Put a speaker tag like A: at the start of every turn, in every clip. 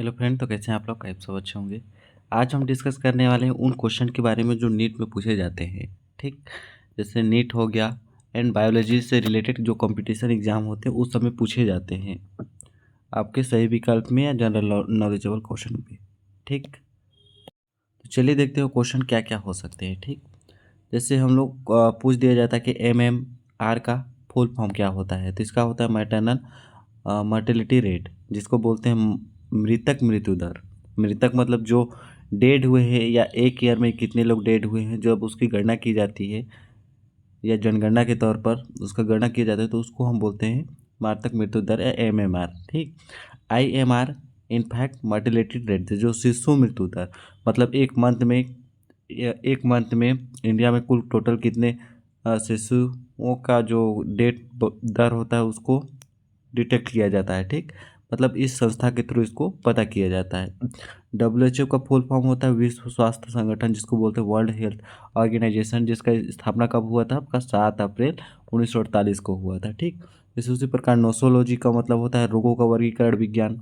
A: Hello friend, तो कैसे हैं आप लोग? सब अच्छे होंगे। आज हम डिस्कस करने वाले हैं उन क्वेश्चन के बारे में जो नीट में पूछे जाते हैं। ठीक, जैसे नीट हो गया एंड बायोलॉजी से रिलेटेड जो कंपटीशन एग्जाम होते हैं उस समय पूछे जाते हैं आपके सही विकल्प में या जनरल नॉलेजेबल क्वेश्चन में। ठीक, तो चलिए देखते हो क्वेश्चन क्या क्या हो सकते हैं। ठीक, जैसे हम लोग पूछ दिया जाता है कि MMR का फुल फॉर्म क्या होता है, तो इसका होता है मैटरनल मर्टिलिटी रेट, जिसको बोलते हैं मृतक मृत्यु दर। मृतक मतलब जो डेड हुए हैं या एक ईयर में कितने लोग डेड हुए हैं, जब उसकी गणना की जाती है या जनगणना के तौर पर उसका गणना किया जाता है तो उसको हम बोलते हैं मृतक मृत्यु दर या MMR। ठीक, IMR इनफैक्ट मर्टिलिटी रेट, जो शिशु मृत्यु दर, मतलब एक मंथ में इंडिया में कुल टोटल कितने शिशुओं का जो डेथ दर होता है उसको डिटेक्ट किया जाता है। ठीक, मतलब इस संस्था के थ्रू इसको पता किया जाता है। WHO का फुल फॉर्म होता है विश्व स्वास्थ्य संगठन, जिसको बोलते हैं वर्ल्ड हेल्थ ऑर्गेनाइजेशन, जिसका स्थापना कब हुआ था? आपका 7 अप्रैल 1948 को हुआ था। ठीक, जैसे उसी प्रकार नोसोलॉजी का मतलब होता है रोगों का वर्गीकरण विज्ञान।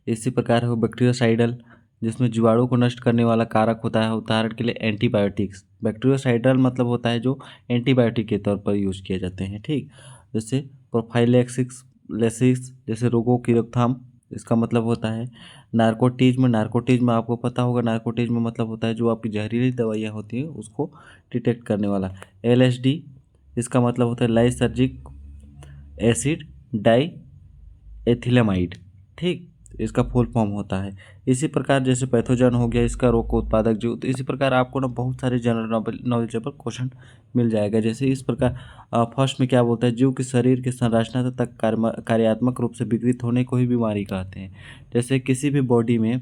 A: इसी प्रकार है बैक्टीरियोसाइडल, जिसमें जीवाणु को नष्ट करने वाला कारक होता है। उदाहरण के लिए एंटीबायोटिक्स। बैक्टीरियोसाइडल मतलब होता है जो एंटीबायोटिक के तौर पर यूज किए जाते हैं। ठीक, जैसे प्रोफाइलैक्सिस लेसिस, जैसे रोगों की रोकथाम, इसका मतलब होता है नार्कोटिज्म। नार्कोटिज्म आपको पता होगा, नार्कोटिज्म मतलब होता है जो आपकी जहरीली दवाइयाँ होती हैं उसको डिटेक्ट करने वाला। LSD, इसका मतलब होता है लाइसर्जिक एसिड डाई एथिलेमाइड। ठीक, इसका फुल फॉर्म होता है। इसी प्रकार जैसे पैथोजन हो गया, इसका रोग को उत्पादक जीव। तो इसी प्रकार आपको ना बहुत सारे जनरल नॉलेजेबल क्वेश्चन मिल जाएगा। जैसे इस प्रकार फर्स्ट में क्या बोलता है, जीव के शरीर की संरचना तथा कार्यात्मक रूप से विकृत होने को ही बीमारी कहते हैं। जैसे किसी भी बॉडी में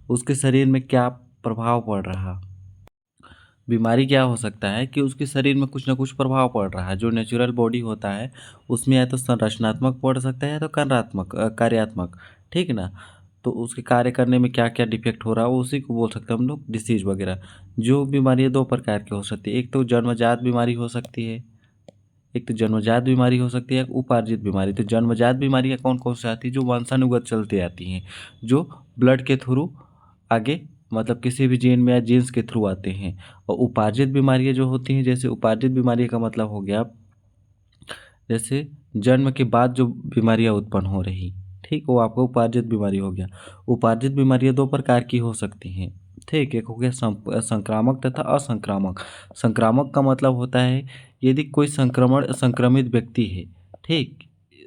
A: उसके शरीर में क्या प्रभाव पड़ रहा, बीमारी क्या हो सकता है कि उसके शरीर में कुछ ना कुछ प्रभाव पड़ रहा है। जो नेचुरल बॉडी होता है उसमें या तो संरचनात्मक पड़ सकता है या तो कार्यात्मक। ठीक ना, तो उसके कार्य करने में क्या क्या डिफेक्ट हो रहा है उसी को बोल सकते हैं हम लोग डिसीज वगैरह। जो बीमारियाँ दो प्रकार की हो सकती है, एक तो जन्मजात बीमारी हो सकती है, एक तो जन्मजात बीमारी हो सकती है, एक उपार्जित बीमारी। तो जन्मजात बीमारियाँ कौन कौन सी आती है? जो वंशानुगत चलती आती हैं, जो ब्लड के थ्रू आगे मतलब किसी भी जीन में या जीन्स के थ्रू आते हैं। और उपार्जित बीमारियाँ जो होती हैं, जैसे उपार्जित बीमारी का मतलब हो गया जैसे जन्म के बाद जो बीमारियाँ उत्पन्न हो रही, ठीक, वो आपको उपार्जित बीमारी हो गया। उपार्जित बीमारियाँ दो प्रकार की हो सकती हैं। ठीक, एक हो गया संक्रामक तथा असंक्रामक। संक्रामक का मतलब होता है यदि कोई संक्रमित व्यक्ति है, ठीक,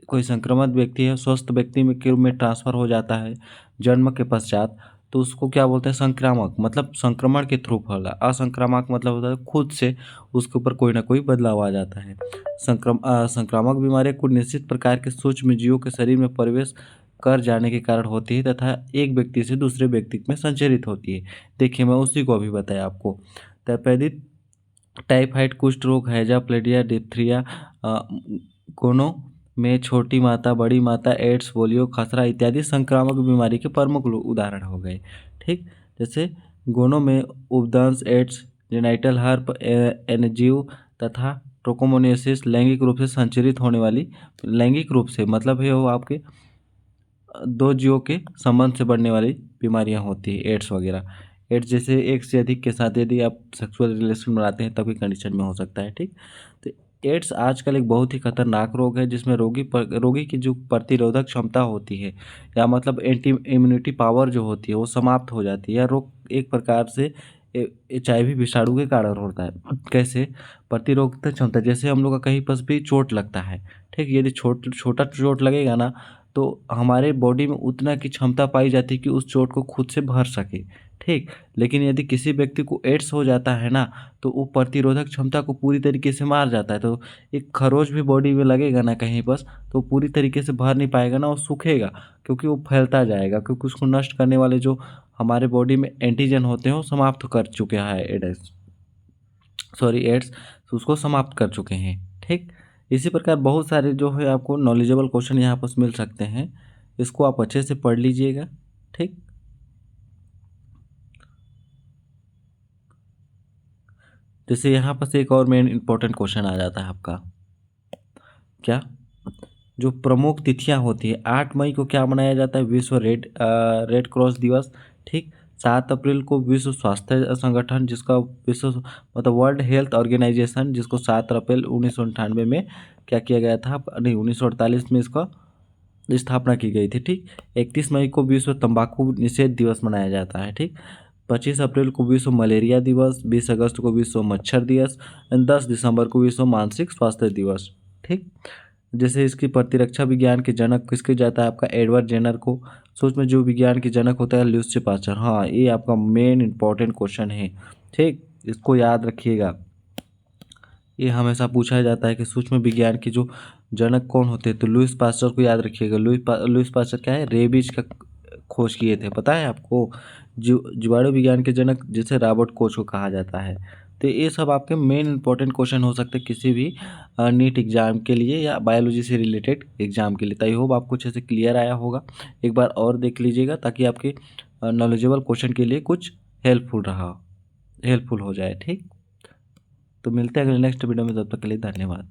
A: कोई संक्रमित व्यक्ति है स्वस्थ व्यक्ति में के रूप में ट्रांसफर हो जाता है जन्म के पश्चात, तो उसको क्या बोलते हैं? संक्रामक, मतलब संक्रमण के थ्रू फैला। असंक्रामक मतलब होता है खुद से उसके ऊपर कोई ना कोई बदलाव आ जाता है। संक्रामक बीमारियां कुछ निश्चित प्रकार के सूक्ष्म जीवों के शरीर में प्रवेश कर जाने के कारण होती है तथा एक व्यक्ति से दूसरे व्यक्ति में संचरित होती है। देखिए, मैं उसी को अभी बताया आपको। तपेदिक, टाइफाइड, कुष्ठ रोग, हैजा, प्लेडिया, डिप्थीरिया, गोनो में छोटी माता, बड़ी माता, एड्स, पोलियो, खसरा इत्यादि संक्रामक बीमारी के प्रमुख उदाहरण हो गए। ठीक, जैसे गोनो में उपदंश, एड्स, जेनाइटल हर्प, एनजीव तथा ट्रोकोमोनियोसिस लैंगिक रूप से संचरित होने वाली, लैंगिक रूप से मतलब है वो आपके दो जीवों के संबंध से बढ़ने वाली बीमारियां होती है, एड्स वगैरह। एड्स जैसे एक से अधिक के साथ यदि आप सेक्सुअल रिलेशन बनाते हैं तभी कंडीशन में हो सकता है। ठीक, तो एड्स आजकल एक बहुत ही खतरनाक रोग है जिसमें रोगी की जो प्रतिरोधक क्षमता होती है या मतलब एंटी इम्यूनिटी पावर जो होती है वो समाप्त हो जाती है। यह रोग एक प्रकार से HIV विषाणु के कारण होता है। कैसे? प्रतिरोधक क्षमता, जैसे हम लोग का कहीं पर भी चोट लगता है, ठीक, यदि छोटा चोट लगेगा ना तो हमारे बॉडी में उतना की क्षमता पाई जाती है कि उस चोट को खुद से भर सके। ठीक, लेकिन यदि किसी व्यक्ति को एड्स हो जाता है ना तो वो प्रतिरोधक क्षमता को पूरी तरीके से मार जाता है। तो एक खरोच भी बॉडी में लगेगा ना कहीं पर तो पूरी तरीके से भर नहीं पाएगा ना, वो सूखेगा क्योंकि वो फैलता जाएगा, क्योंकि उसको नष्ट करने वाले जो हमारे बॉडी में एंटीजन होते हैं वो समाप्त कर चुके हैं एड्स, तो उसको समाप्त कर चुके हैं। ठीक, इसी प्रकार बहुत सारे जो है आपको नॉलेजेबल क्वेश्चन यहाँ पर मिल सकते हैं, इसको आप अच्छे से पढ़ लीजिएगा। ठीक, जैसे यहाँ पर से एक और मेन इंपॉर्टेंट क्वेश्चन आ जाता है आपका, क्या? जो प्रमुख तिथियां होती है, 8 मई को क्या मनाया जाता है, विश्व रेड क्रॉस दिवस। ठीक। 7 अप्रैल को विश्व स्वास्थ्य संगठन, जिसका विश्व मतलब वर्ल्ड हेल्थ ऑर्गेनाइजेशन, जिसको 7 अप्रैल 1998 में क्या किया गया था, नहीं 1948 में इसका स्थापना की गई थी। ठीक। 31 मई को विश्व तंबाकू निषेध दिवस मनाया जाता है। ठीक। 25 अप्रैल को विश्व मलेरिया दिवस, 20 अगस्त को विश्व मच्छर दिवस, 10 दिसंबर को विश्व मानसिक स्वास्थ्य दिवस। ठीक। जैसे इसकी प्रतिरक्षा विज्ञान के जनक किसके जाता है, आपका एडवर्ड जेनर को। सूक्ष्म जीव विज्ञान के जनक होता है ल्यूसी पास्चर। हाँ, ये आपका मेन इंपॉर्टेंट क्वेश्चन है। ठीक, इसको याद रखिएगा, ये हमेशा पूछा जाता है कि सूक्ष्म विज्ञान के जो जनक कौन होते हैं, तो लुईस पास्चर को याद रखिएगा। लुईस पास्चर क्या है, रेबीज का खोज किए थे, पता है आपको। जीवाणु विज्ञान के जनक जिसे रॉबर्ट कोच को कहा जाता है। तो ये सब आपके मेन इंपॉर्टेंट क्वेश्चन हो सकते हैं किसी भी नीट एग्जाम के लिए या बायोलॉजी से रिलेटेड एग्जाम के लिए। तो आई होप आपको अच्छे से क्लियर आया होगा। एक बार और देख लीजिएगा ताकि आपके नॉलेजेबल क्वेश्चन के लिए कुछ हेल्पफुल हो जाए। ठीक, तो मिलते हैं अगले नेक्स्ट वीडियो में, तब तक के लिए धन्यवाद।